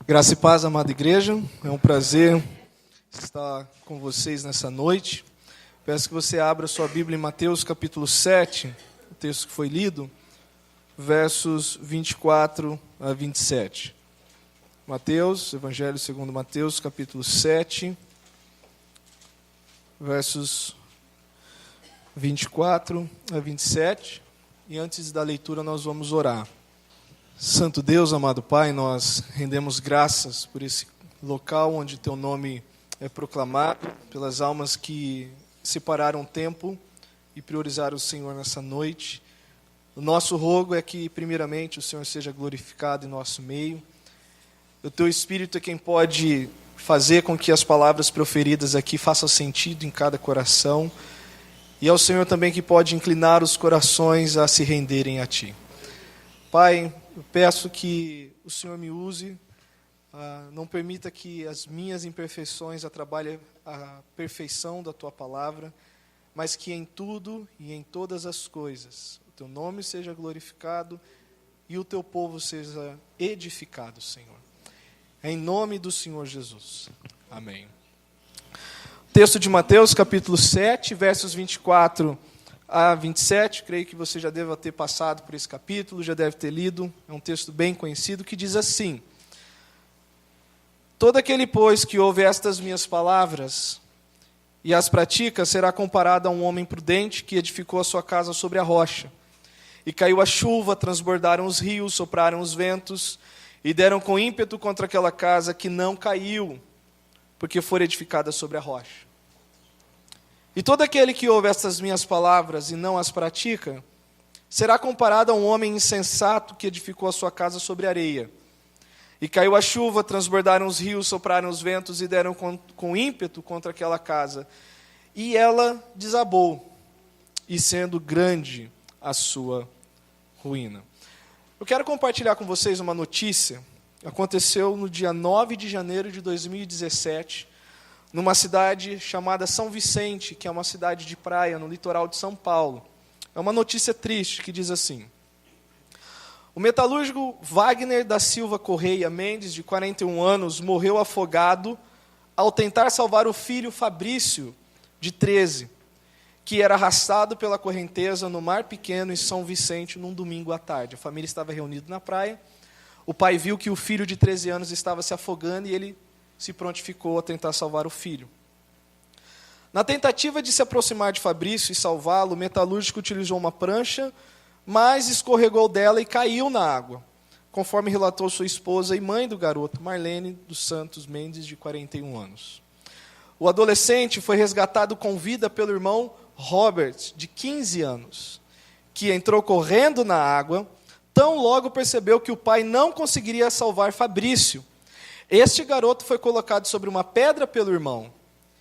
Graça e paz, amada igreja. É um prazer estar com vocês nessa noite. Peço que você abra sua Bíblia em Mateus capítulo 7, o texto que foi lido, versos 24 a 27. Mateus, Evangelho segundo Mateus, capítulo 7, versos 24 a 27. E antes da leitura nós vamos orar. Santo Deus, amado Pai, nós rendemos graças por esse local onde Teu nome é proclamado, pelas almas que separaram tempo e priorizaram o Senhor nessa noite. O nosso rogo é que, primeiramente, o Senhor seja glorificado em nosso meio. O Teu Espírito é quem pode fazer com que as palavras proferidas aqui façam sentido em cada coração. E é o Senhor também que pode inclinar os corações a se renderem a Ti. Pai, eu peço que o Senhor me use, não permita que as minhas imperfeições atrapalhem a perfeição da Tua palavra, mas que em tudo e em todas as coisas o Teu nome seja glorificado e o Teu povo seja edificado, Senhor. Em nome do Senhor Jesus. Amém. Texto de Mateus, capítulo 7, versos 24 a 27, creio que você já deve ter passado por esse capítulo, já deve ter lido, é um texto bem conhecido, que diz assim: Todo aquele, pois, que ouve estas minhas palavras e as pratica, será comparado a um homem prudente que edificou a sua casa sobre a rocha. E caiu a chuva, transbordaram os rios, sopraram os ventos, e deram com ímpeto contra aquela casa que não caiu, porque foi edificada sobre a rocha. E todo aquele que ouve estas minhas palavras e não as pratica, será comparado a um homem insensato que edificou a sua casa sobre areia. E caiu a chuva, transbordaram os rios, sopraram os ventos e deram com ímpeto contra aquela casa. E ela desabou, e sendo grande a sua ruína. Eu quero compartilhar com vocês uma notícia. Aconteceu no dia 9 de janeiro de 2017, numa cidade chamada São Vicente, que é uma cidade de praia no litoral de São Paulo. É uma notícia triste que diz assim: o metalúrgico Wagner da Silva Correia Mendes, de 41 anos, morreu afogado ao tentar salvar o filho Fabrício, de 13, que era arrastado pela correnteza no Mar Pequeno, em São Vicente, num domingo à tarde. A família estava reunida na praia. O pai viu que o filho de 13 anos estava se afogando e ele se prontificou a tentar salvar o filho. Na tentativa de se aproximar de Fabrício e salvá-lo, o metalúrgico utilizou uma prancha, mas escorregou dela e caiu na água, conforme relatou sua esposa e mãe do garoto, Marlene dos Santos Mendes, de 41 anos. O adolescente foi resgatado com vida pelo irmão Robert, de 15 anos, que entrou correndo na água, tão logo percebeu que o pai não conseguiria salvar Fabrício. Este garoto foi colocado sobre uma pedra pelo irmão,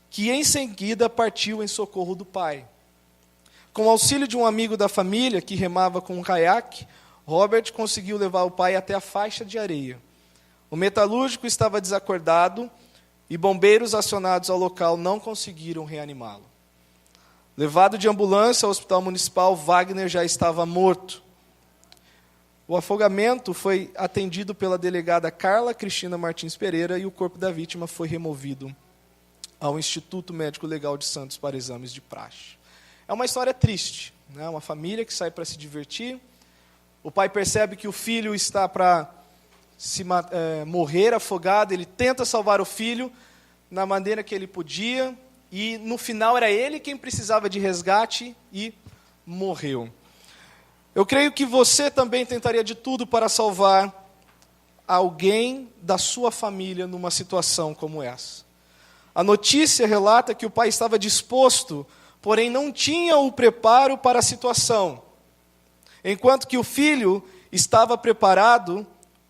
que em seguida partiu em socorro do pai. Com o auxílio de um amigo da família, que remava com um caiaque, Robert conseguiu levar o pai até a faixa de areia. O metalúrgico estava desacordado e bombeiros acionados ao local não conseguiram reanimá-lo. Levado de ambulância ao hospital municipal, Wagner já estava morto. O afogamento foi atendido pela delegada Carla Cristina Martins Pereira e o corpo da vítima foi removido ao Instituto Médico Legal de Santos para exames de praxe. É uma história triste, né? Uma família que sai para se divertir. O pai percebe que o filho está para morrer afogado, ele tenta salvar o filho na maneira que ele podia e no final era ele quem precisava de resgate e morreu. Eu creio que você também tentaria de tudo para salvar alguém da sua família numa situação como essa. A notícia relata que o pai estava disposto, porém não tinha o preparo para a situação, enquanto que o filho estava preparado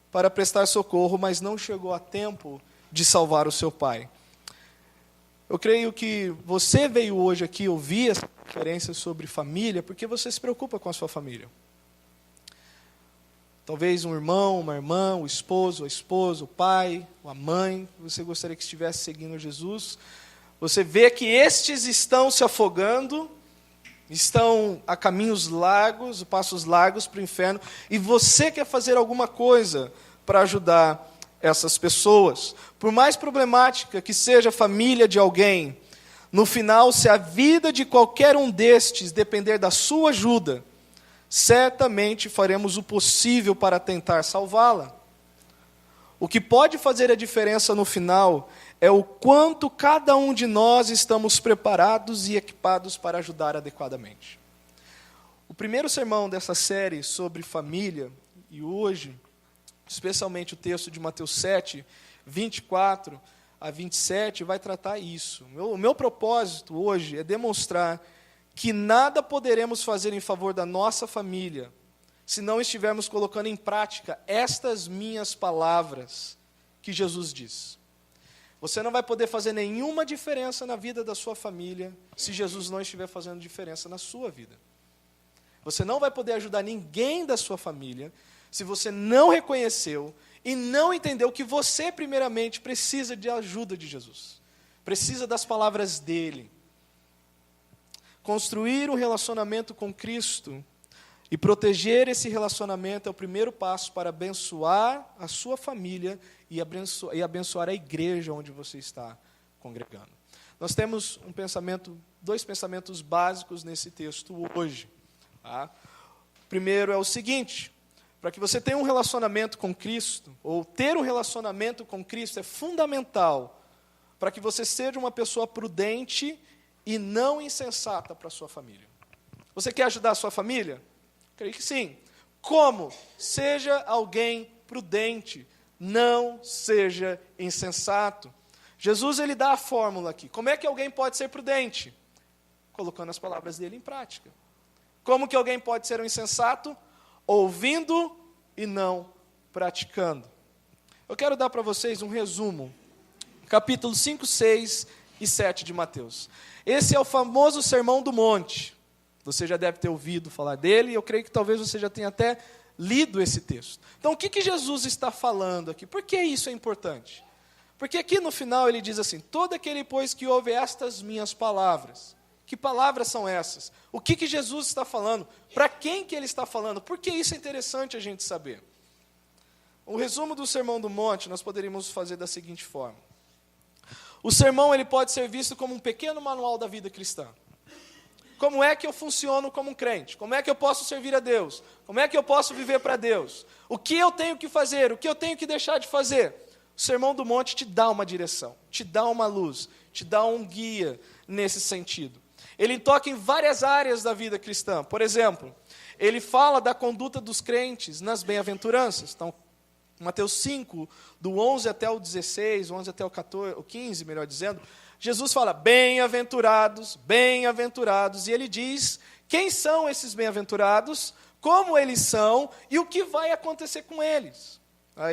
para prestar socorro, mas não chegou a tempo de salvar o seu pai. Eu creio que você veio hoje aqui ouvir essa conferência sobre família, porque você se preocupa com a sua família. Talvez um irmão, uma irmã, o esposo, a esposa, o pai, a mãe, você gostaria que estivesse seguindo Jesus. Você vê que estes estão se afogando, estão a caminhos passos largos para o inferno, e você quer fazer alguma coisa para ajudar essas pessoas. Por mais problemática que seja a família de alguém, no final, se a vida de qualquer um destes depender da sua ajuda, certamente faremos o possível para tentar salvá-la. O que pode fazer a diferença no final é o quanto cada um de nós estamos preparados e equipados para ajudar adequadamente. O primeiro sermão dessa série sobre família, e hoje, especialmente o texto de Mateus 7, 24 a 27, vai tratar isso. O meu propósito hoje é demonstrar que nada poderemos fazer em favor da nossa família se não estivermos colocando em prática estas minhas palavras que Jesus diz. Você não vai poder fazer nenhuma diferença na vida da sua família se Jesus não estiver fazendo diferença na sua vida. Você não vai poder ajudar ninguém da sua família se você não reconheceu e não entendeu que você, primeiramente, precisa de ajuda de Jesus. Precisa das palavras dele. Construir um relacionamento com Cristo e proteger esse relacionamento é o primeiro passo para abençoar a sua família e abençoar a igreja onde você está congregando. Nós temos dois pensamentos básicos nesse texto hoje. Tá? O primeiro é o seguinte: para que você tenha um relacionamento com Cristo, ou ter um relacionamento com Cristo, é fundamental para que você seja uma pessoa prudente e não insensata para a sua família. Você quer ajudar a sua família? Creio que sim. Como? Seja alguém prudente, não seja insensato. Jesus ele dá a fórmula aqui. Como é que alguém pode ser prudente? Colocando as palavras dele em prática. Como que alguém pode ser um insensato? Ouvindo e não praticando. Eu quero dar para vocês um resumo. Capítulos 5, 6 e 7 de Mateus. Esse é o famoso Sermão do Monte. Você já deve ter ouvido falar dele, e eu creio que talvez você já tenha até lido esse texto. Então, o que Jesus está falando aqui? Por que isso é importante? Porque aqui no final ele diz assim: todo aquele, pois, que ouve estas minhas palavras. Que palavras são essas? O que Jesus está falando? Para quem que ele está falando? Por que isso é interessante a gente saber? O resumo do Sermão do Monte nós poderíamos fazer da seguinte forma. O sermão ele pode ser visto como um pequeno manual da vida cristã. Como é que eu funciono como um crente? Como é que eu posso servir a Deus? Como é que eu posso viver para Deus? O que eu tenho que fazer? O que eu tenho que deixar de fazer? O Sermão do Monte te dá uma direção, te dá uma luz, te dá um guia nesse sentido. Ele toca em várias áreas da vida cristã. Por exemplo, ele fala da conduta dos crentes nas bem-aventuranças. Então, Mateus 5, do 11 até o 16, 11 até o 14, o 15, melhor dizendo, Jesus fala, bem-aventurados, bem-aventurados, e ele diz quem são esses bem-aventurados, como eles são e o que vai acontecer com eles.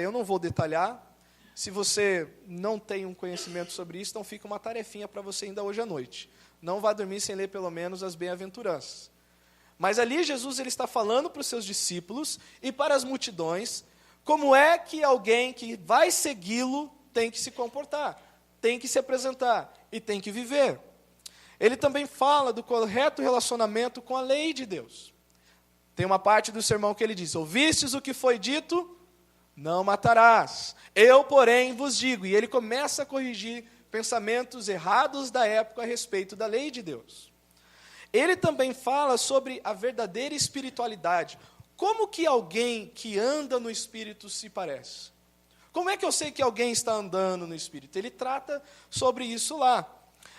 Eu não vou detalhar, se você não tem um conhecimento sobre isso, então fica uma tarefinha para você ainda hoje à noite. Não vá dormir sem ler pelo menos as bem-aventuranças. Mas ali Jesus ele está falando para os seus discípulos e para as multidões, como é que alguém que vai segui-lo tem que se comportar, tem que se apresentar e tem que viver. Ele também fala do correto relacionamento com a lei de Deus. Tem uma parte do sermão que ele diz, ouvistes o que foi dito? Não matarás. Eu, porém, vos digo. E ele começa a corrigir pensamentos errados da época a respeito da lei de Deus. Ele também fala sobre a verdadeira espiritualidade. Como que alguém que anda no Espírito se parece? Como é que eu sei que alguém está andando no Espírito? Ele trata sobre isso lá.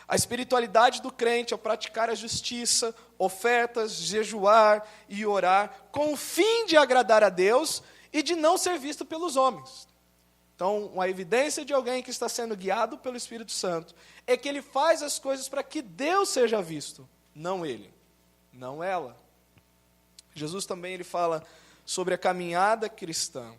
A espiritualidade do crente é praticar a justiça, ofertas, jejuar e orar, com o fim de agradar a Deus e de não ser visto pelos homens. Então, uma evidência de alguém que está sendo guiado pelo Espírito Santo é que ele faz as coisas para que Deus seja visto, não ele, não ela. Jesus também ele fala sobre a caminhada cristã,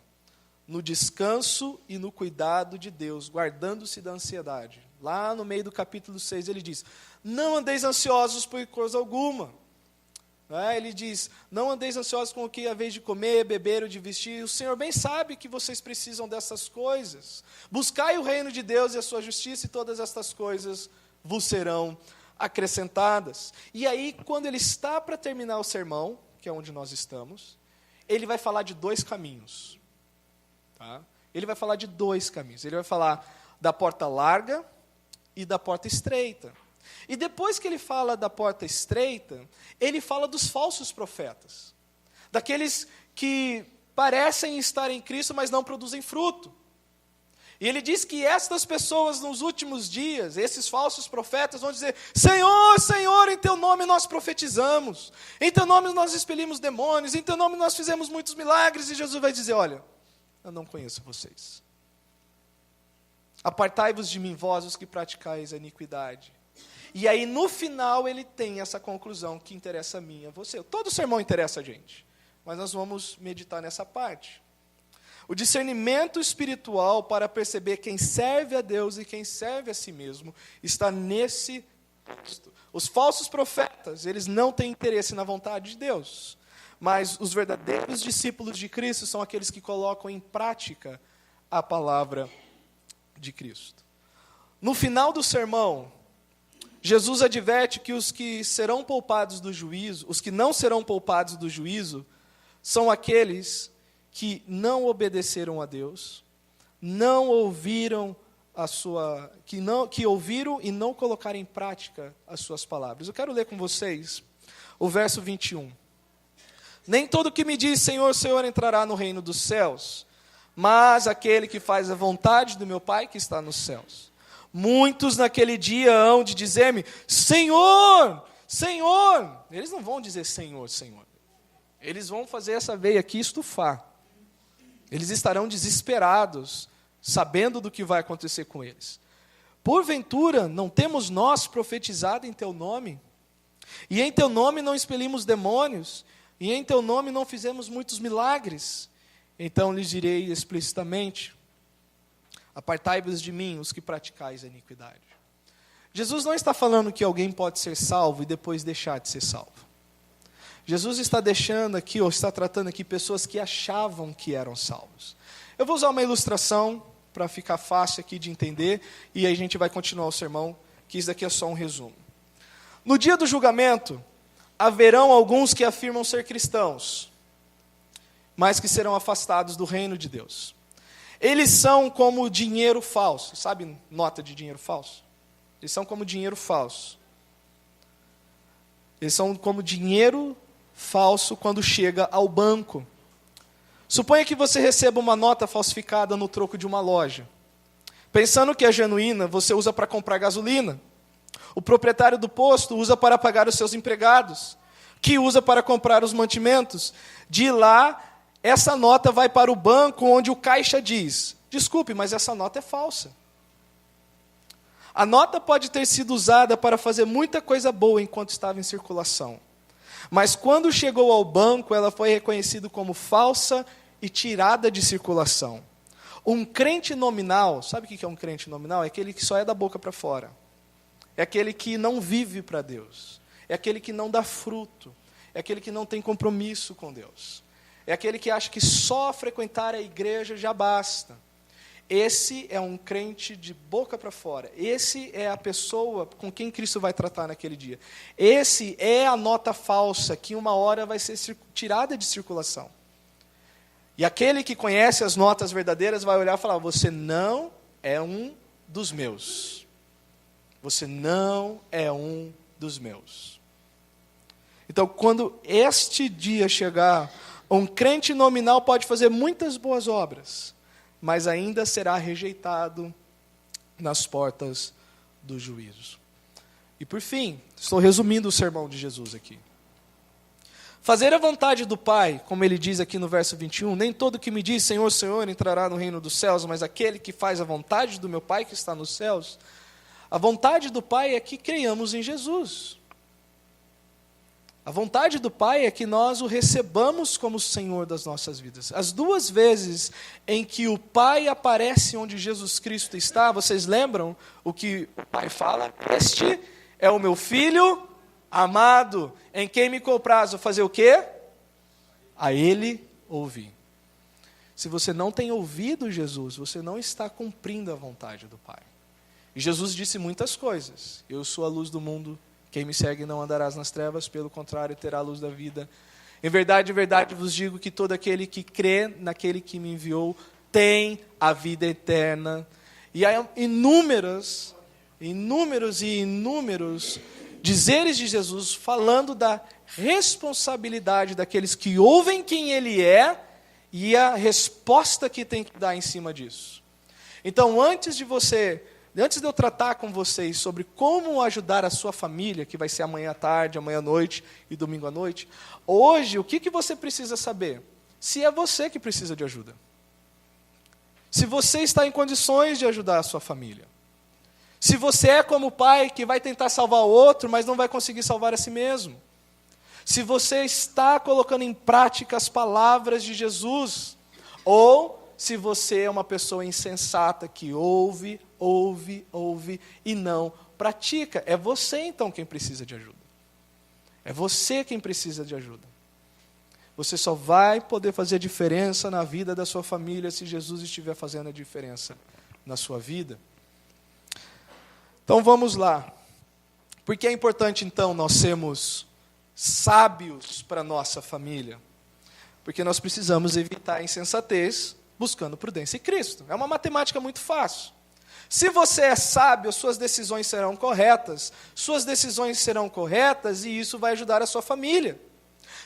no descanso e no cuidado de Deus, guardando-se da ansiedade. Lá no meio do capítulo 6 ele diz, não andeis ansiosos por coisa alguma. Ele diz, não andeis ansiosos com o que haveis de comer, beber ou de vestir. O Senhor bem sabe que vocês precisam dessas coisas. Buscai o reino de Deus e a sua justiça e todas estas coisas vos serão acrescentadas. E aí, quando ele está para terminar o sermão, que é onde nós estamos, ele vai falar de dois caminhos. Tá? ele vai falar de dois caminhos. Ele vai falar da porta larga e da porta estreita. E depois que ele fala da porta estreita, ele fala dos falsos profetas. Daqueles que parecem estar em Cristo, mas não produzem fruto. E ele diz que estas pessoas nos últimos dias, esses falsos profetas, vão dizer: Senhor, Senhor, em teu nome nós profetizamos, em teu nome nós expelimos demônios, em teu nome nós fizemos muitos milagres. E Jesus vai dizer: olha, eu não conheço vocês. Apartai-vos de mim, vós os que praticais a iniquidade. E aí no final ele tem essa conclusão que interessa a mim e a você. Todo sermão interessa a gente, mas nós vamos meditar nessa parte. O discernimento espiritual para perceber quem serve a Deus e quem serve a si mesmo está nesse texto. Os falsos profetas, eles não têm interesse na vontade de Deus, mas os verdadeiros discípulos de Cristo são aqueles que colocam em prática a palavra de Cristo. No final do sermão, Jesus adverte que os que serão poupados do juízo, os que não serão poupados do juízo, são aqueles que não obedeceram a Deus, não ouviram que ouviram e não colocaram em prática as suas palavras. Eu quero ler com vocês o verso 21. Nem todo que me diz Senhor, Senhor entrará no reino dos céus, mas aquele que faz a vontade do meu Pai que está nos céus. Muitos naquele dia hão de dizer-me, Senhor, Senhor. Eles não vão dizer Senhor, Senhor. Eles vão fazer essa veia aqui estufar. Eles estarão desesperados, sabendo do que vai acontecer com eles. Porventura, não temos nós profetizado em teu nome? E em teu nome não expelimos demônios? E em teu nome não fizemos muitos milagres? Então lhes direi explicitamente, apartai-vos de mim, os que praticais a iniquidade. Jesus não está falando que alguém pode ser salvo e depois deixar de ser salvo. Jesus está deixando aqui, ou está tratando aqui, pessoas que achavam que eram salvos. Eu vou usar uma ilustração para ficar fácil aqui de entender, e aí a gente vai continuar o sermão, que isso daqui é só um resumo. No dia do julgamento, haverão alguns que afirmam ser cristãos, mas que serão afastados do reino de Deus. Eles são como dinheiro falso. Sabe nota de dinheiro falso? Eles são como dinheiro falso. Eles são como dinheiro falso quando chega ao banco. Suponha que você receba uma nota falsificada no troco de uma loja. Pensando que é genuína, você usa para comprar gasolina. O proprietário do posto usa para pagar os seus empregados, que usa para comprar os mantimentos. De lá, essa nota vai para o banco onde o caixa diz, desculpe, mas essa nota é falsa. A nota pode ter sido usada para fazer muita coisa boa enquanto estava em circulação. Mas quando chegou ao banco, ela foi reconhecida como falsa e tirada de circulação. Um crente nominal, sabe o que é um crente nominal? É aquele que só é da boca para fora. É aquele que não vive para Deus. É aquele que não dá fruto. É aquele que não tem compromisso com Deus. É aquele que acha que só frequentar a igreja já basta. Esse é um crente de boca para fora. Esse é a pessoa com quem Cristo vai tratar naquele dia. Esse é a nota falsa que uma hora vai ser tirada de circulação. E aquele que conhece as notas verdadeiras vai olhar e falar, você não é um dos meus. Você não é um dos meus. Então, quando este dia chegar, um crente nominal pode fazer muitas boas obras, mas ainda será rejeitado nas portas do juízo. E por fim, estou resumindo o sermão de Jesus aqui. Fazer a vontade do Pai, como ele diz aqui no verso 21, nem todo que me diz Senhor, Senhor entrará no reino dos céus, mas aquele que faz a vontade do meu Pai que está nos céus. A vontade do Pai é que creiamos em Jesus. A vontade do Pai é que nós o recebamos como Senhor das nossas vidas. As duas vezes em que o Pai aparece onde Jesus Cristo está, vocês lembram o que o Pai fala? Este é o meu Filho amado, em quem me comprazo fazer o quê? A Ele ouvir. Se você não tem ouvido Jesus, você não está cumprindo a vontade do Pai. E Jesus disse muitas coisas. Eu sou a luz do mundo. Quem me segue não andarás nas trevas, pelo contrário, terá a luz da vida. Em verdade vos digo que todo aquele que crê naquele que me enviou têm a vida eterna. E há inúmeros dizeres de Jesus falando da responsabilidade daqueles que ouvem quem Ele é e a resposta que tem que dar em cima disso. Então, antes de eu tratar com vocês sobre como ajudar a sua família, que vai ser amanhã à tarde, amanhã à noite e domingo à noite, hoje, o que você precisa saber? Se é você que precisa de ajuda. Se você está em condições de ajudar a sua família. Se você é como pai que vai tentar salvar o outro, mas não vai conseguir salvar a si mesmo. Se você está colocando em prática as palavras de Jesus, ou se você é uma pessoa insensata que ouve e não pratica. É você então quem precisa de ajuda. É você quem precisa de ajuda. Você só vai poder fazer diferença na vida da sua família se Jesus estiver fazendo a diferença na sua vida. Então vamos lá. Por que é importante então nós sermos sábios para a nossa família? Porque nós precisamos evitar a insensatez buscando prudência em Cristo. É uma matemática muito fácil. Se você é sábio, suas decisões serão corretas e isso vai ajudar a sua família.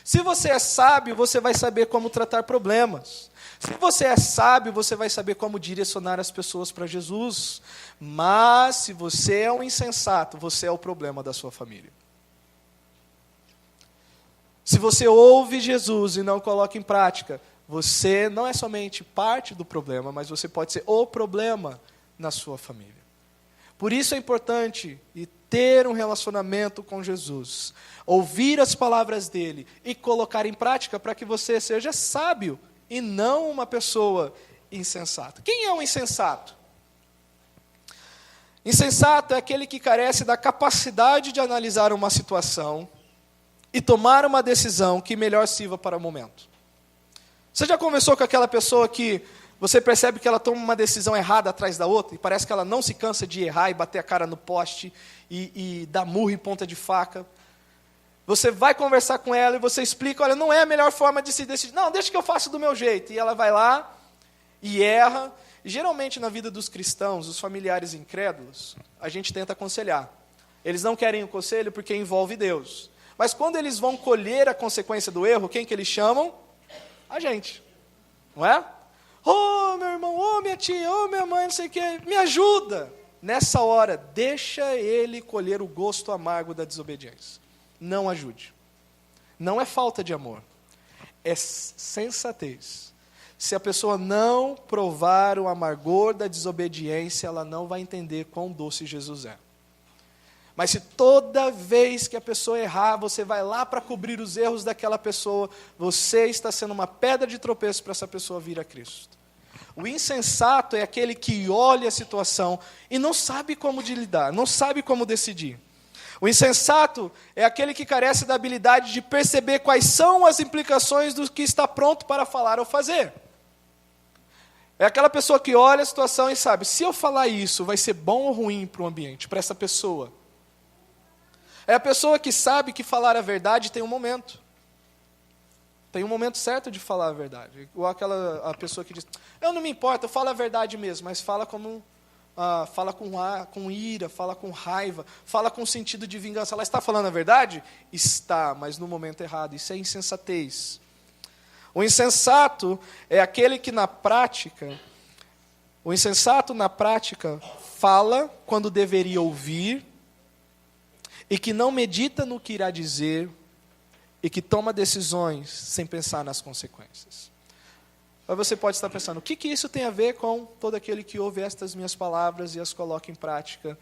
Se você é sábio, você vai saber como tratar problemas. Se você é sábio, você vai saber como direcionar as pessoas para Jesus. Mas, se você é um insensato, você é o problema da sua família. Se você ouve Jesus e não coloca em prática, você não é somente parte do problema, mas você pode ser o problema na sua família. Por isso é importante ter um relacionamento com Jesus, ouvir as palavras dele e colocar em prática para que você seja sábio e não uma pessoa insensata. Quem é um insensato? Insensato é aquele que carece da capacidade de analisar uma situação e tomar uma decisão que melhor sirva para o momento. Você já conversou com aquela pessoa que você percebe que ela toma uma decisão errada atrás da outra, e parece que ela não se cansa de errar e bater a cara no poste, e dar murro em ponta de faca. Você vai conversar com ela e você explica, olha, não é a melhor forma de se decidir. Não, deixa que eu faço do meu jeito. E ela vai lá e erra. E geralmente na vida dos cristãos, os familiares incrédulos, a gente tenta aconselhar. Eles não querem o conselho porque envolve Deus. Mas quando eles vão colher a consequência do erro, quem que eles chamam? A gente. Não é? Ô, meu irmão, ô, minha tia, ô, minha mãe, não sei o quê, me ajuda. Nessa hora, deixa ele colher o gosto amargo da desobediência. Não ajude. Não é falta de amor. É sensatez. Se a pessoa não provar o amargor da desobediência, ela não vai entender quão doce Jesus é. Mas se toda vez que a pessoa errar, você vai lá para cobrir os erros daquela pessoa, você está sendo uma pedra de tropeço para essa pessoa vir a Cristo. O insensato é aquele que olha a situação e não sabe como lidar, não sabe como decidir. O insensato é aquele que carece da habilidade de perceber quais são as implicações do que está pronto para falar ou fazer. É aquela pessoa que olha a situação e sabe, se eu falar isso, vai ser bom ou ruim para o ambiente, para essa pessoa. É a pessoa que sabe que falar a verdade tem um momento. Tem um momento certo de falar a verdade. Igual a pessoa que diz, eu não me importo, eu falo a verdade mesmo, mas fala fala com ira, fala com raiva, fala com sentido de vingança. Ela está falando a verdade? Está, mas no momento errado. Isso é insensatez. O insensato é aquele que na prática fala quando deveria ouvir, e que não medita no que irá dizer, e que toma decisões sem pensar nas consequências. Mas você pode estar pensando, o que isso tem a ver com todo aquele que ouve estas minhas palavras e as coloca em prática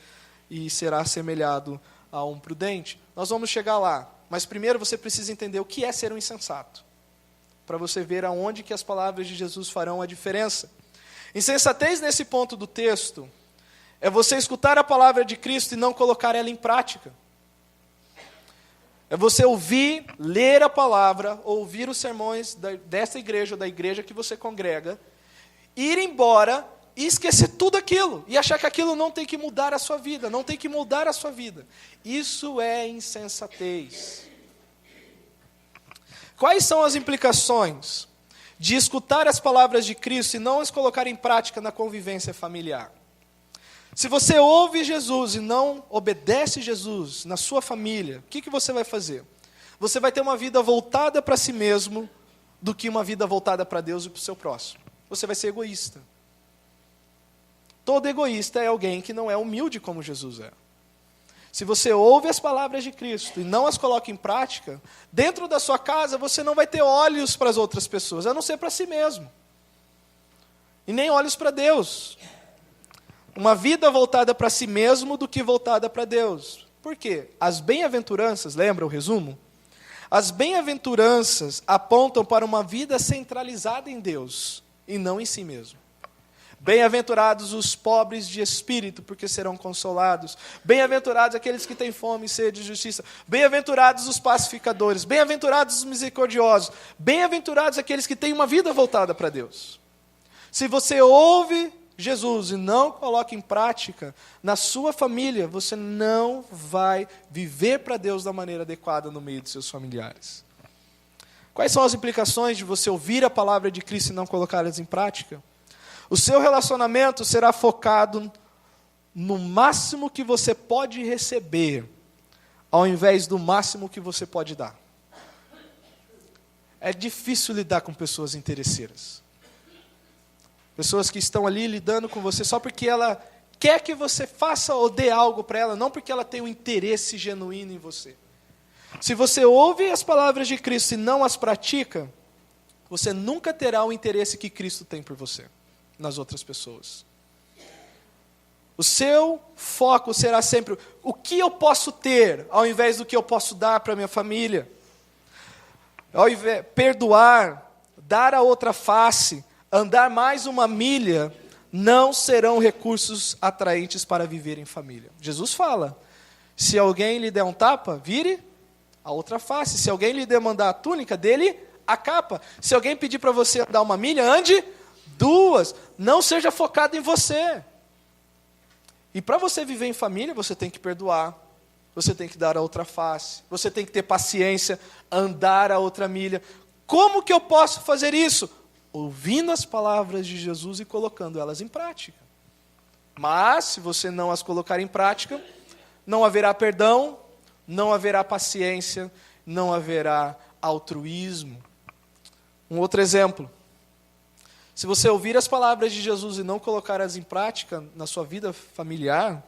e será assemelhado a um prudente? Nós vamos chegar lá, mas primeiro você precisa entender o que é ser um insensato, para você ver aonde que as palavras de Jesus farão a diferença. Insensatez nesse ponto do texto é você escutar a palavra de Cristo e não colocar ela em prática. É você ouvir, ler a palavra, ouvir os sermões dessa igreja ou da igreja que você congrega, ir embora e esquecer tudo aquilo, e achar que aquilo não tem que mudar a sua vida, não tem que mudar a sua vida. Isso é insensatez. Quais são as implicações de escutar as palavras de Cristo e não as colocar em prática na convivência familiar. Se você ouve Jesus e não obedece Jesus na sua família, o que você vai fazer? Você vai ter uma vida voltada para si mesmo do que uma vida voltada para Deus e para o seu próximo. Você vai ser egoísta. Todo egoísta é alguém que não é humilde como Jesus é. Se você ouve as palavras de Cristo e não as coloca em prática, dentro da sua casa você não vai ter olhos para as outras pessoas, a não ser para si mesmo. E nem olhos para Deus. Uma vida voltada para si mesmo do que voltada para Deus. Por quê? As bem-aventuranças, lembra o resumo? As bem-aventuranças apontam para uma vida centralizada em Deus e não em si mesmo. Bem-aventurados os pobres de espírito, porque serão consolados. Bem-aventurados aqueles que têm fome e sede de justiça. Bem-aventurados os pacificadores. Bem-aventurados os misericordiosos. Bem-aventurados aqueles que têm uma vida voltada para Deus. Se você ouve Jesus e não coloca em prática, na sua família, você não vai viver para Deus da maneira adequada no meio dos seus familiares. Quais são as implicações de você ouvir a palavra de Cristo e não colocá-las em prática? O seu relacionamento será focado no máximo que você pode receber, ao invés do máximo que você pode dar. É difícil lidar com pessoas interesseiras. Pessoas que estão ali lidando com você só porque ela quer que você faça ou dê algo para ela, não porque ela tem um interesse genuíno em você. Se você ouve as palavras de Cristo e não as pratica, você nunca terá o interesse que Cristo tem por você nas outras pessoas. O seu foco será sempre o que eu posso ter, ao invés do que eu posso dar para a minha família. Ao invés perdoar, dar a outra face, andar mais uma milha, não serão recursos atraentes para viver em família. Jesus fala, se alguém lhe der um tapa, vire a outra face. Se alguém lhe demandar a túnica, dele a capa. Se alguém pedir para você dar uma milha, ande duas. Não seja focado em você. E para você viver em família, você tem que perdoar. Você tem que dar a outra face. Você tem que ter paciência, andar a outra milha. Como que eu posso fazer isso? Ouvindo as palavras de Jesus e colocando elas em prática. Mas, se você não as colocar em prática, não haverá perdão, não haverá paciência, não haverá altruísmo. Um outro exemplo. Se você ouvir as palavras de Jesus e não colocá-las em prática na sua vida familiar,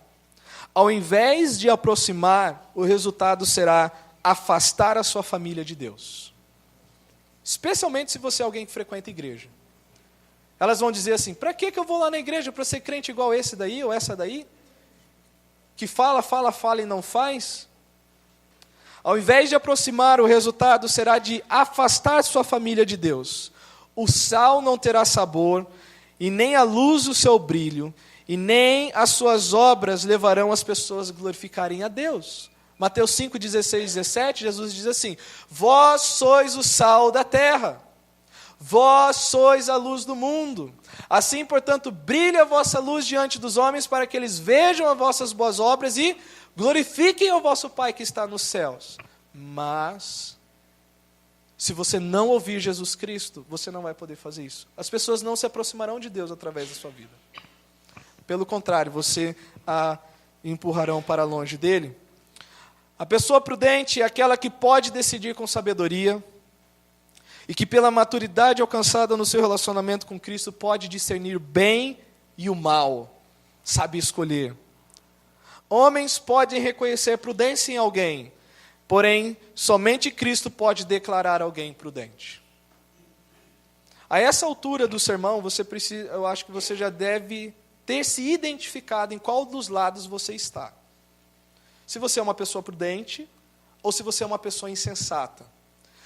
ao invés de aproximar, o resultado será afastar a sua família de Deus. Especialmente se você é alguém que frequenta a igreja. Elas vão dizer assim, para que eu vou lá na igreja? Para ser crente igual esse daí ou essa daí? Que fala e não faz? Ao invés de aproximar, o resultado será de afastar sua família de Deus. O sal não terá sabor, e nem a luz o seu brilho, e nem as suas obras levarão as pessoas a glorificarem a Deus. Mateus 5, 16 e 17, Jesus diz assim, vós sois o sal da terra, vós sois a luz do mundo. Assim, portanto, brilhe a vossa luz diante dos homens, para que eles vejam as vossas boas obras e glorifiquem o vosso Pai que está nos céus. Mas, se você não ouvir Jesus Cristo, você não vai poder fazer isso. As pessoas não se aproximarão de Deus através da sua vida. Pelo contrário, você a empurrarão para longe dele. A pessoa prudente é aquela que pode decidir com sabedoria e que pela maturidade alcançada no seu relacionamento com Cristo pode discernir o bem e o mal, sabe escolher. Homens podem reconhecer prudência em alguém, porém, somente Cristo pode declarar alguém prudente. A essa altura do sermão, eu acho que você já deve ter se identificado em qual dos lados você está. Se você é uma pessoa prudente, ou se você é uma pessoa insensata.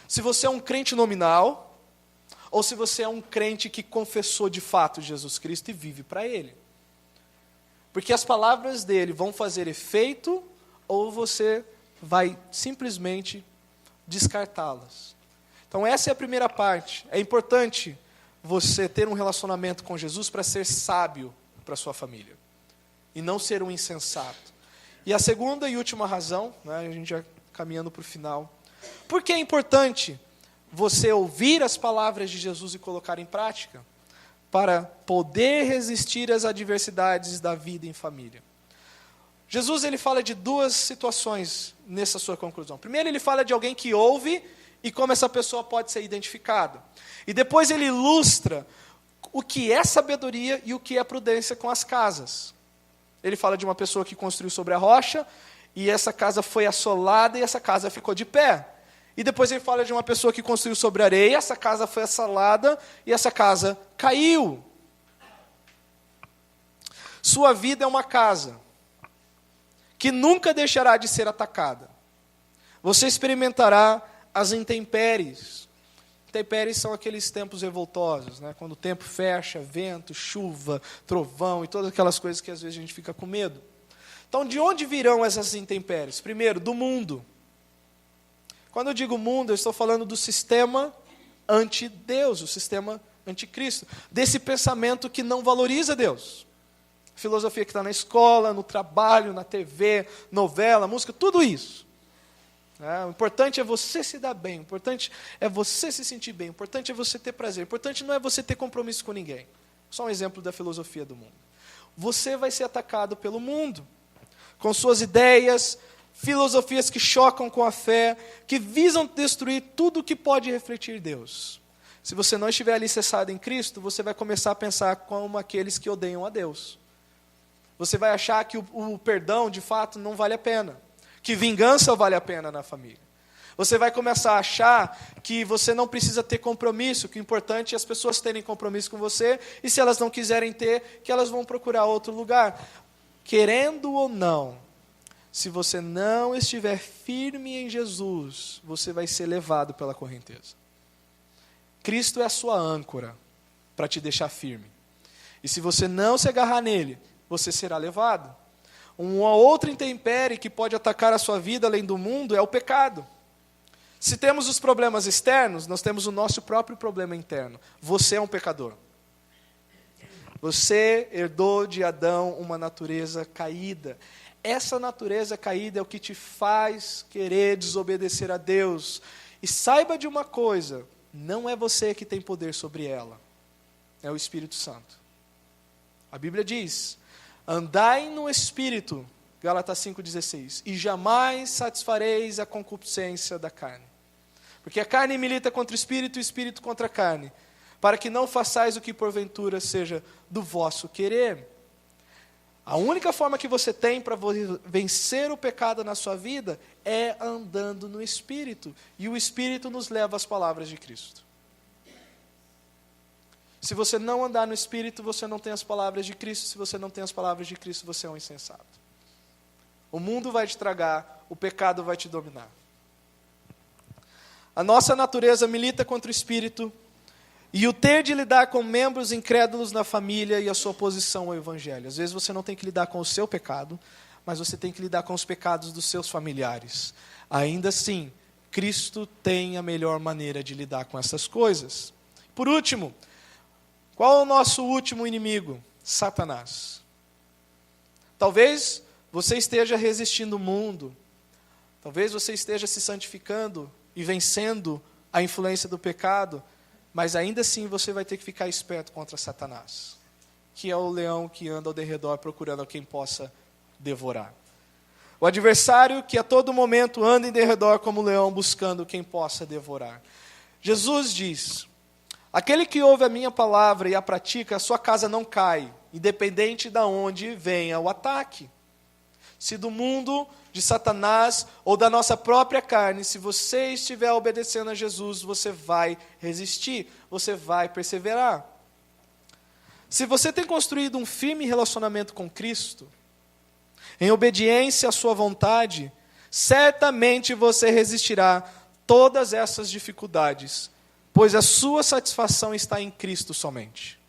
Se você é um crente nominal, ou se você é um crente que confessou de fato Jesus Cristo e vive para Ele. Porque as palavras dele vão fazer efeito, ou você vai simplesmente descartá-las. Então essa é a primeira parte. É importante você ter um relacionamento com Jesus para ser sábio para sua família. E não ser um insensato. E a segunda e última razão, né, a gente já caminhando para o final. Por que é importante você ouvir as palavras de Jesus e colocar em prática, para poder resistir às adversidades da vida em família. Jesus ele fala de duas situações nessa sua conclusão. Primeiro, ele fala de alguém que ouve e como essa pessoa pode ser identificada. E depois ele ilustra o que é sabedoria e o que é prudência com as casas. Ele fala de uma pessoa que construiu sobre a rocha, e essa casa foi assolada e essa casa ficou de pé. E depois ele fala de uma pessoa que construiu sobre areia, essa casa foi assolada e essa casa caiu. Sua vida é uma casa que nunca deixará de ser atacada. Você experimentará as intempéries. Intempéries são aqueles tempos revoltosos, né? Quando o tempo fecha, vento, chuva, trovão e todas aquelas coisas que às vezes a gente fica com medo. Então, de onde virão essas intempéries? Primeiro, do mundo. Quando eu digo mundo, eu estou falando do sistema anti-Deus, o sistema anticristo. Desse pensamento que não valoriza Deus. Filosofia que está na escola, no trabalho, na TV, novela, música, tudo isso. O importante é você se dar bem, o importante é você se sentir bem, o importante é você ter prazer, o importante não é você ter compromisso com ninguém. Só um exemplo da filosofia do mundo. Você vai ser atacado pelo mundo, com suas ideias, filosofias que chocam com a fé, que visam destruir tudo que pode refletir Deus. Se você não estiver alicerçado em Cristo, você vai começar a pensar como aqueles que odeiam a Deus. Você vai achar que o perdão, de fato, não vale a pena. Que vingança vale a pena na família. Você vai começar a achar que você não precisa ter compromisso, que o importante é as pessoas terem compromisso com você, e se elas não quiserem ter, que elas vão procurar outro lugar. Querendo ou não, se você não estiver firme em Jesus, você vai ser levado pela correnteza. Cristo é a sua âncora para te deixar firme. E se você não se agarrar nele, você será levado. Uma outra intempérie que pode atacar a sua vida além do mundo é o pecado. Se temos os problemas externos, nós temos o nosso próprio problema interno. Você é um pecador. Você herdou de Adão uma natureza caída. Essa natureza caída é o que te faz querer desobedecer a Deus. E saiba de uma coisa, não é você que tem poder sobre ela. É o Espírito Santo. A Bíblia diz: andai no Espírito, Gálatas 5,16, e jamais satisfareis a concupiscência da carne. Porque a carne milita contra o Espírito e o Espírito contra a carne, para que não façais o que porventura seja do vosso querer. A única forma que você tem para vencer o pecado na sua vida é andando no Espírito. E o Espírito nos leva às palavras de Cristo. Se você não andar no Espírito, você não tem as palavras de Cristo. Se você não tem as palavras de Cristo, você é um insensato. O mundo vai te tragar, o pecado vai te dominar. A nossa natureza milita contra o Espírito e o ter de lidar com membros incrédulos na família e a sua oposição ao Evangelho. Às vezes você não tem que lidar com o seu pecado, mas você tem que lidar com os pecados dos seus familiares. Ainda assim, Cristo tem a melhor maneira de lidar com essas coisas. Por último, qual é o nosso último inimigo? Satanás. Talvez você esteja resistindo o mundo, talvez você esteja se santificando e vencendo a influência do pecado, mas ainda assim você vai ter que ficar esperto contra Satanás, que é o leão que anda ao derredor procurando a quem possa devorar. O adversário que a todo momento anda em derredor como leão buscando quem possa devorar. Jesus diz: aquele que ouve a minha palavra e a pratica, a sua casa não cai, independente de onde venha o ataque. Se do mundo, de Satanás ou da nossa própria carne, se você estiver obedecendo a Jesus, você vai resistir, você vai perseverar. Se você tem construído um firme relacionamento com Cristo, em obediência à sua vontade, certamente você resistirá todas essas dificuldades, pois a sua satisfação está em Cristo somente.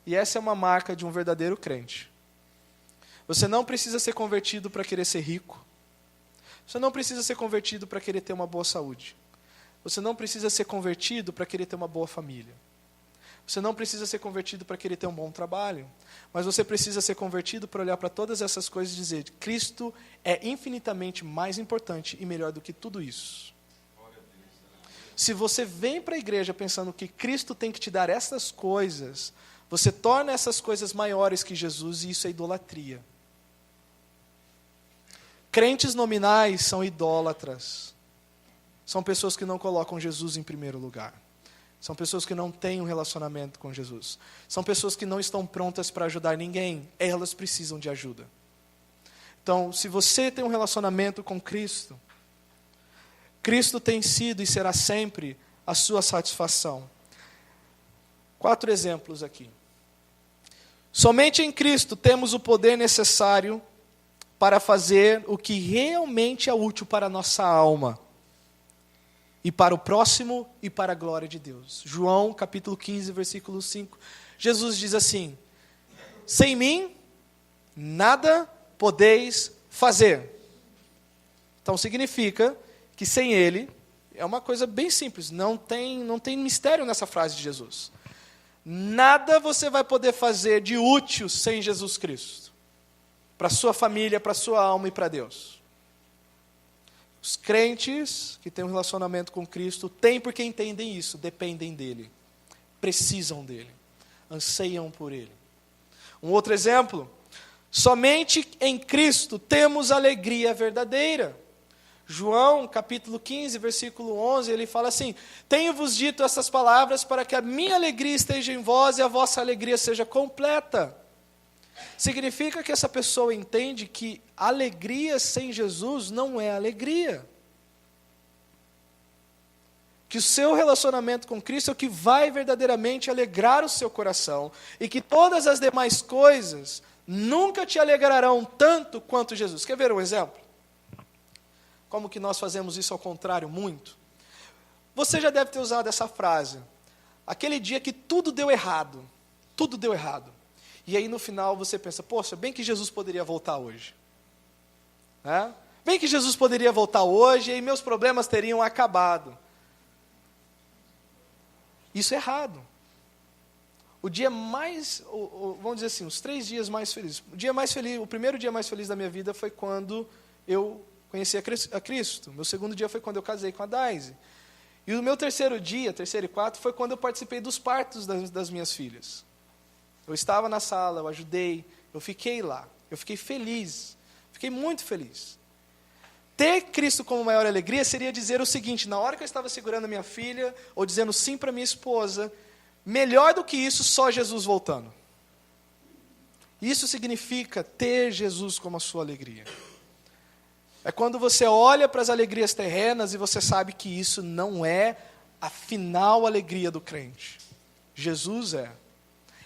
E essa é uma marca de um verdadeiro crente. Você não precisa ser convertido para querer ser rico. Você não precisa ser convertido para querer ter uma boa saúde. Você não precisa ser convertido para querer ter uma boa família. Você não precisa ser convertido para querer ter um bom trabalho. Mas você precisa ser convertido para olhar para todas essas coisas e dizer: Cristo é infinitamente mais importante e melhor do que tudo isso. Se você vem para a igreja pensando que Cristo tem que te dar essas coisas, você torna essas coisas maiores que Jesus e isso é idolatria. Crentes nominais são idólatras. São pessoas que não colocam Jesus em primeiro lugar. São pessoas que não têm um relacionamento com Jesus. São pessoas que não estão prontas para ajudar ninguém. Elas precisam de ajuda. Então, se você tem um relacionamento com Cristo, Cristo tem sido e será sempre a sua satisfação. 4 exemplos aqui. Somente em Cristo temos o poder necessário para fazer o que realmente é útil para a nossa alma. E para o próximo e para a glória de Deus. João, capítulo 15, versículo 5. Jesus diz assim: sem mim, nada podeis fazer. Então significa que sem Ele, é uma coisa bem simples, não tem mistério nessa frase de Jesus. Nada você vai poder fazer de útil sem Jesus Cristo. Para a sua família, para a sua alma e para Deus. Os crentes que têm um relacionamento com Cristo têm porque entendem isso, dependem dEle, precisam dEle, anseiam por Ele. Um outro exemplo, somente em Cristo temos alegria verdadeira. João, capítulo 15, versículo 11, ele fala assim: tenho-vos dito essas palavras para que a minha alegria esteja em vós e a vossa alegria seja completa. Significa que essa pessoa entende que alegria sem Jesus não é alegria. Que o seu relacionamento com Cristo é o que vai verdadeiramente alegrar o seu coração. E que todas as demais coisas nunca te alegrarão tanto quanto Jesus. Quer ver um exemplo? Como que nós fazemos isso ao contrário muito? Você já deve ter usado essa frase. Aquele dia que tudo deu errado. Tudo deu errado. E aí no final você pensa, poxa, bem que Jesus poderia voltar hoje. Né? Bem que Jesus poderia voltar hoje e meus problemas teriam acabado. Isso é errado. O dia mais, vamos dizer assim, os 3 dias mais felizes. O primeiro dia mais feliz da minha vida foi quando eu conheci a Cristo. Meu segundo dia foi quando eu casei com a Daisy. E o meu terceiro e quarto, foi quando eu participei dos partos das minhas filhas. Eu estava na sala, eu ajudei, eu fiquei lá, eu fiquei feliz, fiquei muito feliz. Ter Cristo como maior alegria seria dizer o seguinte: na hora que eu estava segurando a minha filha, ou dizendo sim para minha esposa, melhor do que isso, só Jesus voltando. Isso significa ter Jesus como a sua alegria. É quando você olha para as alegrias terrenas e você sabe que isso não é a final alegria do crente. Jesus é.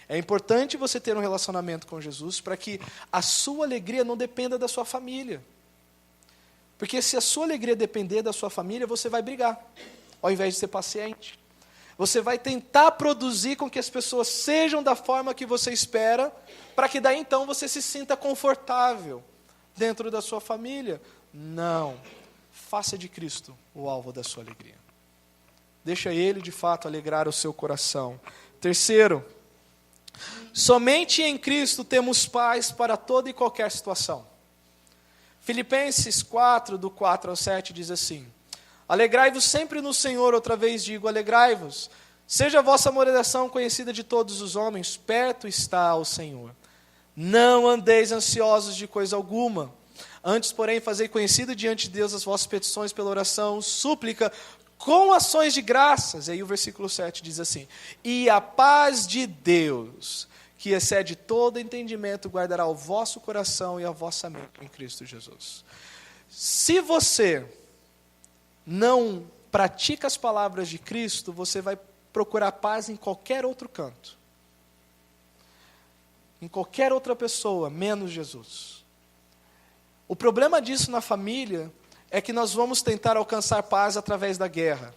É importante você ter um relacionamento com Jesus para que a sua alegria não dependa da sua família. Porque se a sua alegria depender da sua família, você vai brigar, ao invés de ser paciente. Você vai tentar produzir com que as pessoas sejam da forma que você espera, para que daí então você se sinta confortável dentro da sua família. Não. Faça de Cristo o alvo da sua alegria. Deixa Ele, de fato, alegrar o seu coração. Terceiro, somente em Cristo temos paz para toda e qualquer situação. Filipenses 4, do 4 ao 7, diz assim: alegrai-vos sempre no Senhor, outra vez digo, alegrai-vos. Seja a vossa moderação conhecida de todos os homens, perto está o Senhor. Não andeis ansiosos de coisa alguma, antes, porém, fazei conhecido diante de Deus as vossas petições pela oração, súplica, com ações de graças. E aí o versículo 7 diz assim: e a paz de Deus, que excede todo entendimento, guardará o vosso coração e a vossa mente em Cristo Jesus. Se você não pratica as palavras de Cristo, você vai procurar paz em qualquer outro canto. Em qualquer outra pessoa, menos Jesus. O problema disso na família é que nós vamos tentar alcançar paz através da guerra.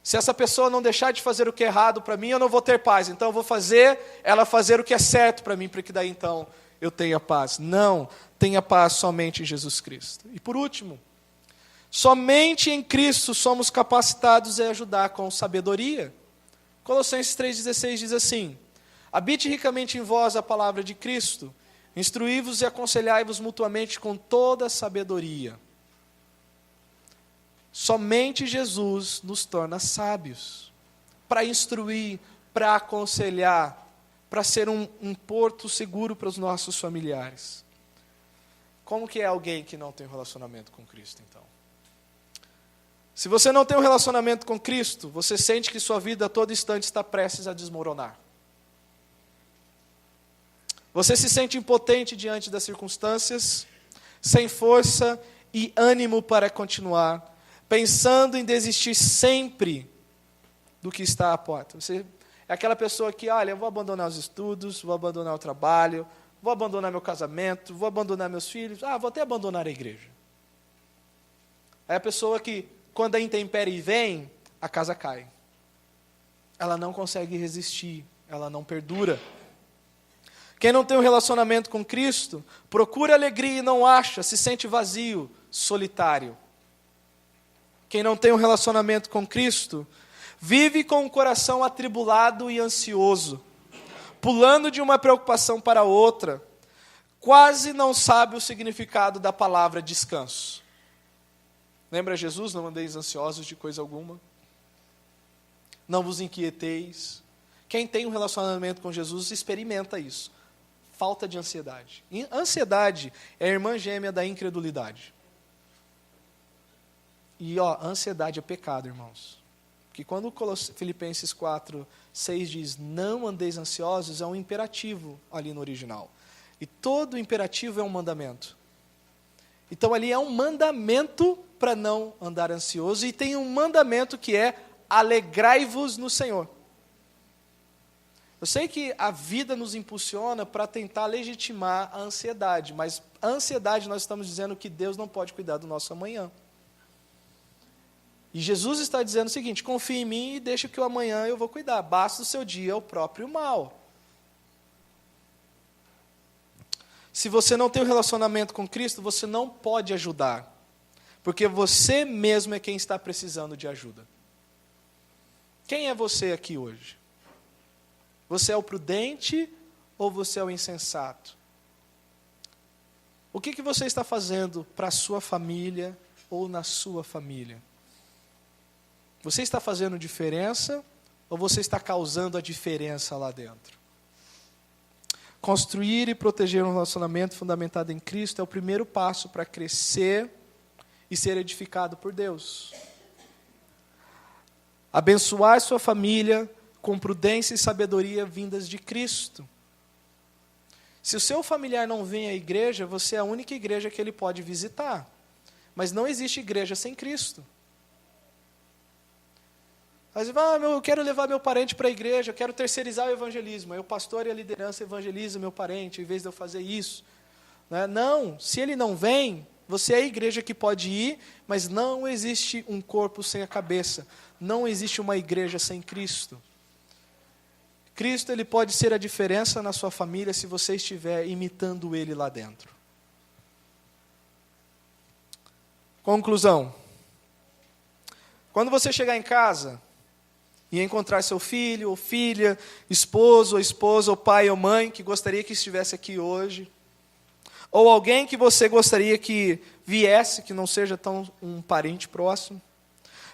Se essa pessoa não deixar de fazer o que é errado para mim, eu não vou ter paz. Então eu vou fazer ela fazer o que é certo para mim, para que daí então eu tenha paz. Não, tenha paz somente em Jesus Cristo. E por último, somente em Cristo somos capacitados a ajudar com sabedoria. Colossenses 3,16 diz assim: habite ricamente em vós a palavra de Cristo, instruí-vos e aconselhai-vos mutuamente com toda a sabedoria. Somente Jesus nos torna sábios, para instruir, para aconselhar, para ser um porto seguro para os nossos familiares. Como que é alguém que não tem um relacionamento com Cristo, então? Se você não tem um relacionamento com Cristo, você sente que sua vida a todo instante está prestes a desmoronar. Você se sente impotente diante das circunstâncias, sem força e ânimo para continuar, pensando em desistir sempre do que está à porta. Você é aquela pessoa que, olha, eu vou abandonar os estudos, vou abandonar o trabalho, vou abandonar meu casamento, vou abandonar meus filhos, vou até abandonar a igreja. É a pessoa que, quando a intempérie vem, a casa cai. Ela não consegue resistir, ela não perdura. Quem não tem um relacionamento com Cristo, procura alegria e não acha, se sente vazio, solitário. Quem não tem um relacionamento com Cristo, vive com o coração atribulado e ansioso, pulando de uma preocupação para outra, quase não sabe o significado da palavra descanso. Lembra Jesus? Não andeis ansiosos de coisa alguma. Não vos inquieteis. Quem tem um relacionamento com Jesus experimenta isso. Falta de ansiedade. Ansiedade é a irmã gêmea da incredulidade. E ansiedade é pecado, irmãos. Porque quando Filipenses 4:6 diz, não andeis ansiosos, é um imperativo ali no original. E todo imperativo é um mandamento. Então ali é um mandamento para não andar ansioso, e tem um mandamento que é, alegrai-vos no Senhor. Eu sei que a vida nos impulsiona para tentar legitimar a ansiedade, mas a ansiedade nós estamos dizendo que Deus não pode cuidar do nosso amanhã. E Jesus está dizendo o seguinte, confie em mim e deixa que o amanhã eu vou cuidar, basta o seu dia o próprio mal. Se você não tem um relacionamento com Cristo, você não pode ajudar, porque você mesmo é quem está precisando de ajuda. Quem é você aqui hoje? Você é o prudente ou você é o insensato? O que você está fazendo para a sua família ou na sua família? Você está fazendo diferença ou você está causando a diferença lá dentro? Construir e proteger um relacionamento fundamentado em Cristo é o primeiro passo para crescer e ser edificado por Deus. Abençoar sua família com prudência e sabedoria vindas de Cristo. Se o seu familiar não vem à igreja, você é a única igreja que ele pode visitar. Mas não existe igreja sem Cristo. Aí você fala, eu quero levar meu parente para a igreja, eu quero terceirizar o evangelismo. Aí o pastor e a liderança evangeliza meu parente, em vez de eu fazer isso. Não, se ele não vem, você é a igreja que pode ir, mas não existe um corpo sem a cabeça. Não existe uma igreja sem Cristo. Cristo ele pode ser a diferença na sua família se você estiver imitando Ele lá dentro. Conclusão. Quando você chegar em casa e encontrar seu filho ou filha, esposo ou esposa, ou pai ou mãe, que gostaria que estivesse aqui hoje, ou alguém que você gostaria que viesse, que não seja tão um parente próximo,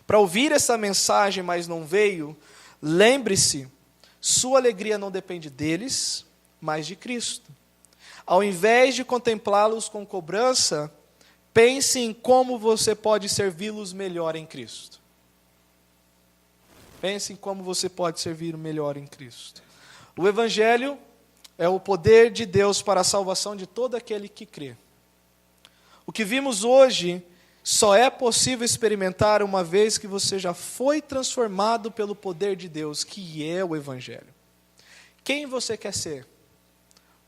para ouvir essa mensagem, mas não veio, lembre-se, sua alegria não depende deles, mas de Cristo. Ao invés de contemplá-los com cobrança, pense em como você pode servi-los melhor em Cristo. Pense em como você pode servir melhor em Cristo. O Evangelho é o poder de Deus para a salvação de todo aquele que crê. O que vimos hoje só é possível experimentar uma vez que você já foi transformado pelo poder de Deus, que é o Evangelho. Quem você quer ser?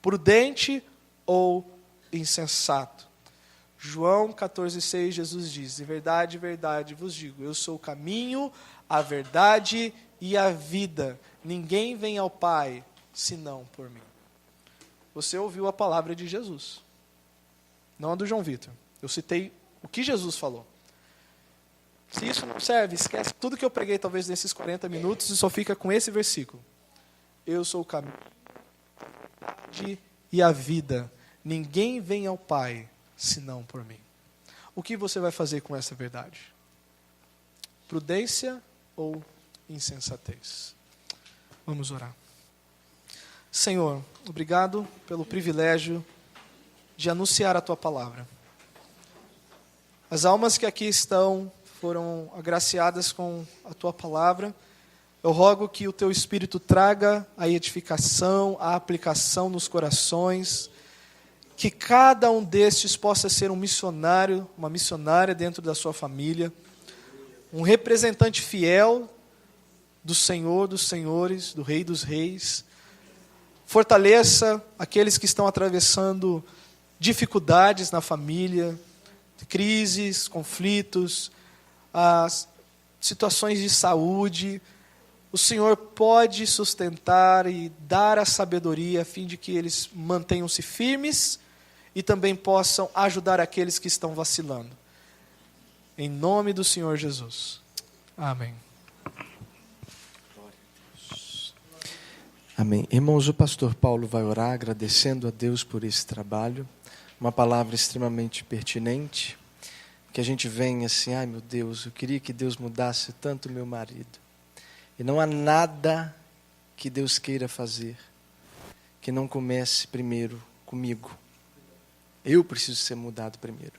Prudente ou insensato? João 14,6, Jesus diz, em verdade, verdade vos digo, eu sou o caminho, a verdade e a vida. Ninguém vem ao Pai, senão por mim. Você ouviu a palavra de Jesus, não a do João Vitor. Eu citei o que Jesus falou. Se isso não serve, esquece tudo que eu preguei talvez nesses 40 minutos e só fica com esse versículo. Eu sou o caminho, a verdade e a vida. Ninguém vem ao Pai, senão por mim. O que você vai fazer com essa verdade? prudência ou insensatez? Vamos orar. Senhor, obrigado pelo privilégio de anunciar a Tua palavra. As almas que aqui estão foram agraciadas com a Tua palavra. Eu rogo que o Teu Espírito traga a edificação, a aplicação nos corações, que cada um destes possa ser um missionário, uma missionária dentro da sua família, um representante fiel do Senhor dos Senhores, do Rei dos Reis. Fortaleça aqueles que estão atravessando dificuldades na família, crises, conflitos, as situações de saúde. O Senhor pode sustentar e dar a sabedoria a fim de que eles mantenham-se firmes e também possam ajudar aqueles que estão vacilando. Em nome do Senhor Jesus. Amém. Amém. Irmãos, o pastor Paulo vai orar agradecendo a Deus por esse trabalho. Uma palavra extremamente pertinente. Que a gente venha assim, ai meu Deus, eu queria que Deus mudasse tanto meu marido. E não há nada que Deus queira fazer que não comece primeiro comigo. Eu preciso ser mudado primeiro.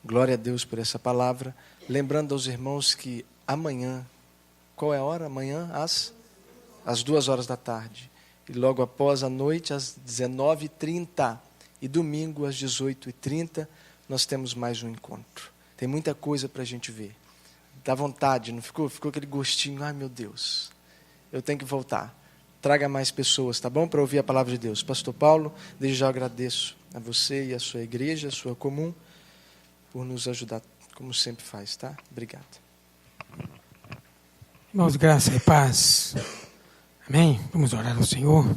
Glória a Deus por essa palavra. Lembrando aos irmãos que amanhã, qual é a hora? Amanhã às 2 da tarde. E logo após a noite, às 19h30. E domingo, às 18h30, nós temos mais um encontro. Tem muita coisa para a gente ver. Dá vontade, não ficou? Ficou aquele gostinho, ai meu Deus, eu tenho que voltar. Traga mais pessoas, tá bom? Para ouvir a palavra de Deus. Pastor Paulo, desde já agradeço a você e a sua igreja, a sua comum, por nos ajudar, como sempre faz, tá? Obrigado. Irmãos, graça e paz. Amém? Vamos orar ao Senhor.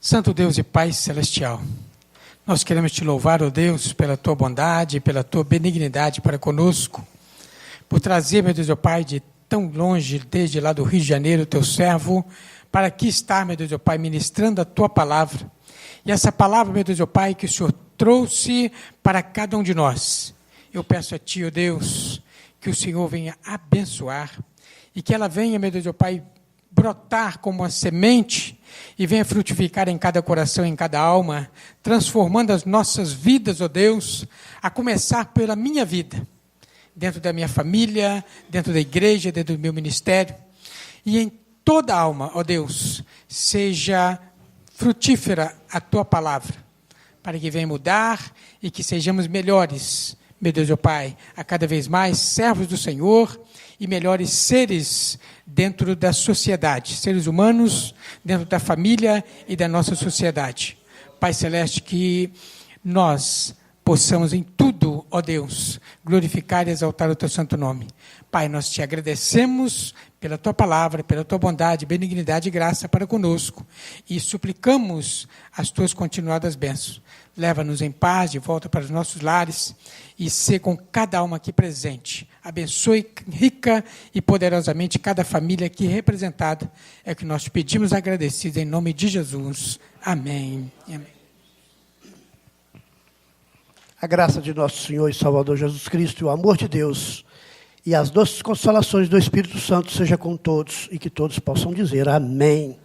Santo Deus e Pai Celestial, nós queremos te louvar, ó Deus, pela tua bondade, pela tua benignidade para conosco, por trazer, meu Deus, ó Pai, de tão longe, desde lá do Rio de Janeiro, teu servo, para aqui estar, meu Deus, ó Pai, ministrando a tua palavra. E essa palavra, meu Deus, ó Pai, que o Senhor trouxe para cada um de nós. Eu peço a Ti, ó Deus, que o Senhor venha abençoar e que ela venha, meu Deus, ó Pai, brotar como uma semente e venha frutificar em cada coração, em cada alma, transformando as nossas vidas, ó Deus, a começar pela minha vida, dentro da minha família, dentro da igreja, dentro do meu ministério, e em toda alma, ó Deus, seja frutífera a Tua palavra, para que venha mudar e que sejamos melhores, meu Deus, ó Pai, a cada vez mais servos do Senhor e melhores seres dentro da sociedade, seres humanos dentro da família e da nossa sociedade. Pai Celeste, que nós possamos em tudo, ó Deus, glorificar e exaltar o Teu santo nome. Pai, nós Te agradecemos pela Tua palavra, pela Tua bondade, benignidade e graça para conosco e suplicamos as Tuas continuadas bênçãos. Leva-nos em paz de volta para os nossos lares e ser com cada alma aqui presente. Abençoe rica e poderosamente cada família aqui representada. É o que nós te pedimos agradecidos em nome de Jesus. Amém. Amém. A graça de nosso Senhor e Salvador Jesus Cristo, o amor de Deus e as doces consolações do Espírito Santo seja com todos e que todos possam dizer amém.